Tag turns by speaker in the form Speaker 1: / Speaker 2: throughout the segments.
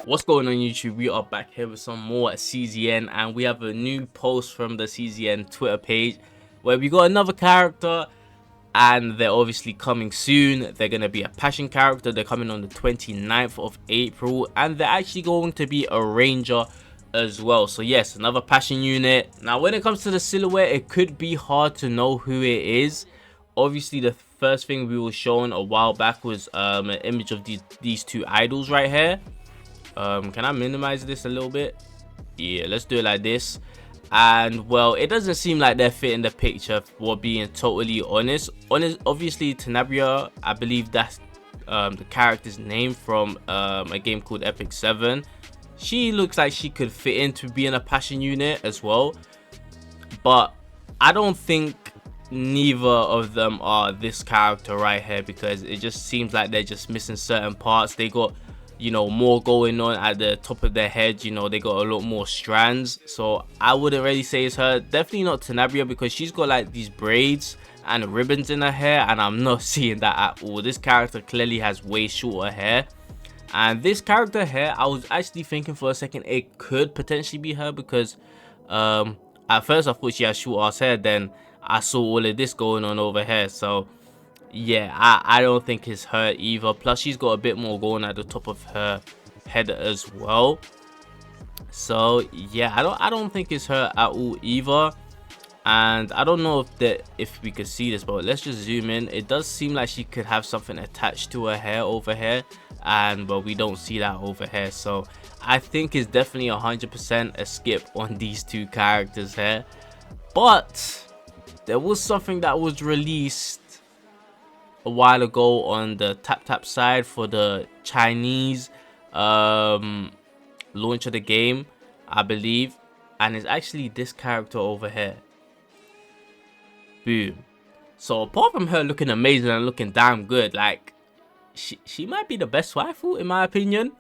Speaker 1: What's going on YouTube? We are back here with some more CZN, and we have a new post from the CZN Twitter page where we got another character, and they're obviously coming soon. They're going to be a passion character. They're coming on the 29th of April, and they're actually going to be a ranger as well. So yes, another passion unit. Now when it comes to the silhouette, it could be hard to know who it is. Obviously the first thing we were shown a while back was an image of these two idols right here. Can I minimize this a little bit? Yeah, let's do it like this. And well, it doesn't seem like they're fitting the picture, for being totally honest. Obviously Tenebria, I believe that's the character's name from a game called Epic 7. She looks like she could fit into being a passion unit as well, but I don't think neither of them are this character right here, because it just seems like they're just missing certain parts. They got, you know, more going on at the top of their head. You know, they got a lot more strands, so I wouldn't really say it's her. Definitely not Tenebria, because she's got like these braids and ribbons in her hair, and I'm not seeing that at all. This character clearly has way shorter hair, and this character here, I was actually thinking for a second it could potentially be her, because at first I thought she had short ass hair, then I saw all of this going on over here. So yeah, I don't think it's her either. Plus she's got a bit more going at the top of her head as well. So yeah, I don't think it's her at all either. And I don't know if we could see this, but let's just zoom in. It does seem like she could have something attached to her hair over here, and but we don't see that over here. So I think it's definitely 100% a skip on these two characters here. But there was something that was released a while ago on the TapTap side for the Chinese launch of the game, I believe, and it's actually this character over here. Boom. So apart from her looking amazing and looking damn good, like she might be the best waifu in my opinion,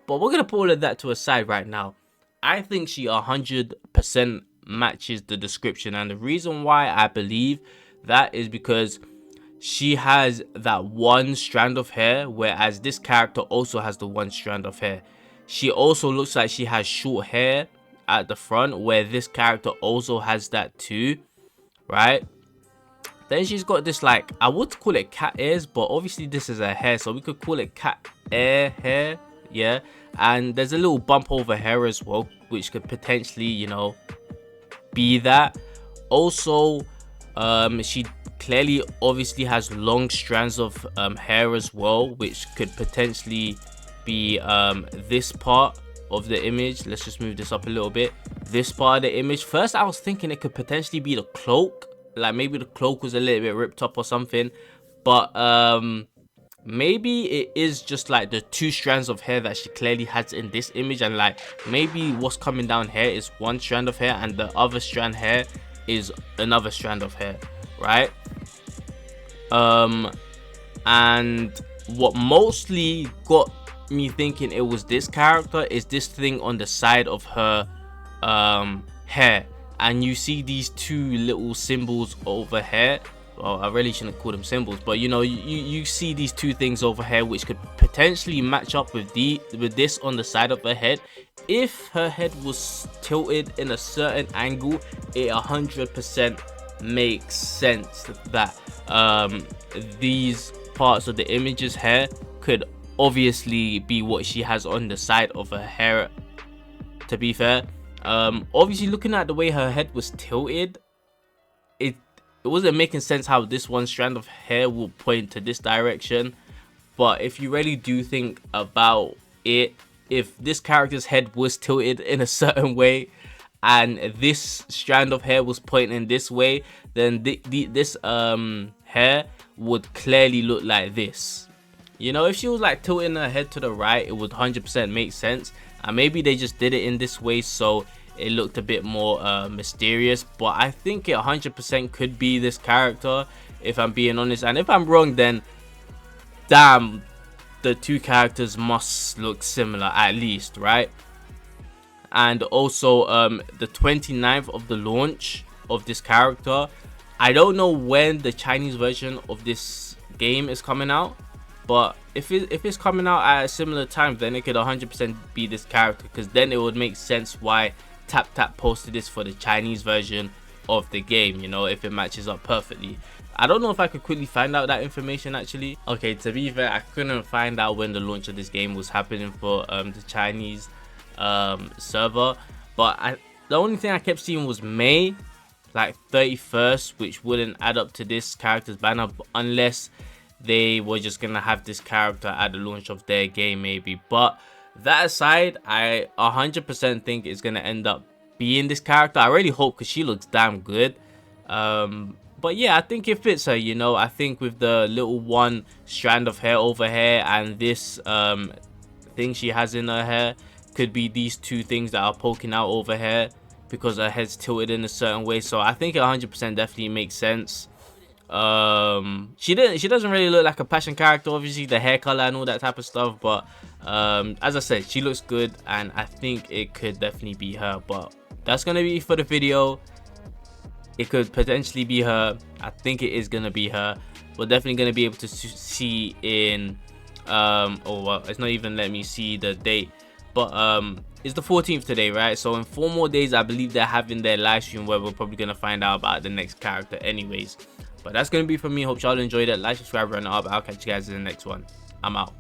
Speaker 1: but we're gonna put all of that to a side right now. I think she 100% matches the description, and the reason why I believe that is because she has that one strand of hair, whereas this character also has the one strand of hair. She also looks like she has short hair at the front, where this character also has that too, right? Then she's got this, like, I would call it cat ears, but obviously this is her hair, so we could call it cat ear hair, yeah. And there's a little bump over here as well, which could potentially, you know, be that. Also she clearly obviously has long strands of hair as well, which could potentially be this part of the image. Let's just move this up a little bit. This part of the image, first I was thinking it could potentially be the cloak, like maybe the cloak was a little bit ripped up or something, but maybe it is just like the two strands of hair that she clearly has in this image, and like maybe what's coming down here is one strand of hair and the other strand hair is another strand of hair, right? And what mostly got me thinking it was this character is this thing on the side of her hair, and you see these two little symbols over here. Well, I really shouldn't call them symbols, but you know, you see these two things over here which could potentially match up with this on the side of her head. If her head was tilted in a certain angle, it 100% makes sense that these parts of the image's hair could obviously be what she has on the side of her hair, to be fair. Obviously looking at the way her head was tilted, it wasn't making sense how this one strand of hair will point to this direction. But if you really do think about it, if this character's head was tilted in a certain way and this strand of hair was pointing this way, then this hair would clearly look like this. You know, if she was like tilting her head to the right, it would 100% make sense. And maybe they just did it in this way so it looked a bit more mysterious. But I think it 100% could be this character, if I'm being honest. And if I'm wrong, then damn, the two characters must look similar at least, right? And also the 29th of the launch of this character, I don't know when the Chinese version of this game is coming out, But if it's coming out at a similar time, then it could 100% be this character, because then it would make sense why TapTap posted this for the Chinese version of the game, you know, if it matches up perfectly. I don't know if I could quickly find out that information actually. Okay, to be fair, I couldn't find out when the launch of this game was happening for the Chinese server, but the only thing I kept seeing was May, like 31st, which wouldn't add up to this character's banner unless they were just gonna have this character at the launch of their game maybe. But that aside, I 100% think it's gonna end up being this character. I really hope, because she looks damn good. But yeah, I think it fits her, you know. I think with the little one strand of hair over here and this thing she has in her hair, could be these two things that are poking out over here because her head's tilted in a certain way. So I think it 100% definitely makes sense. She doesn't really look like a passion character, obviously, the hair color and all that type of stuff, but as I said, she looks good and I think it could definitely be her. But that's gonna be for the video. It could potentially be her. I think it is gonna be her. We're definitely gonna be able to see in oh well, it's not even letting me see the date, but it's the 14th today, right? So in 4 more days, I believe they're having their live stream where we're probably gonna find out about the next character anyways. But that's gonna be from me. Hope y'all enjoyed it. Like, subscribe, run it up. I'll catch you guys in the next one. I'm out.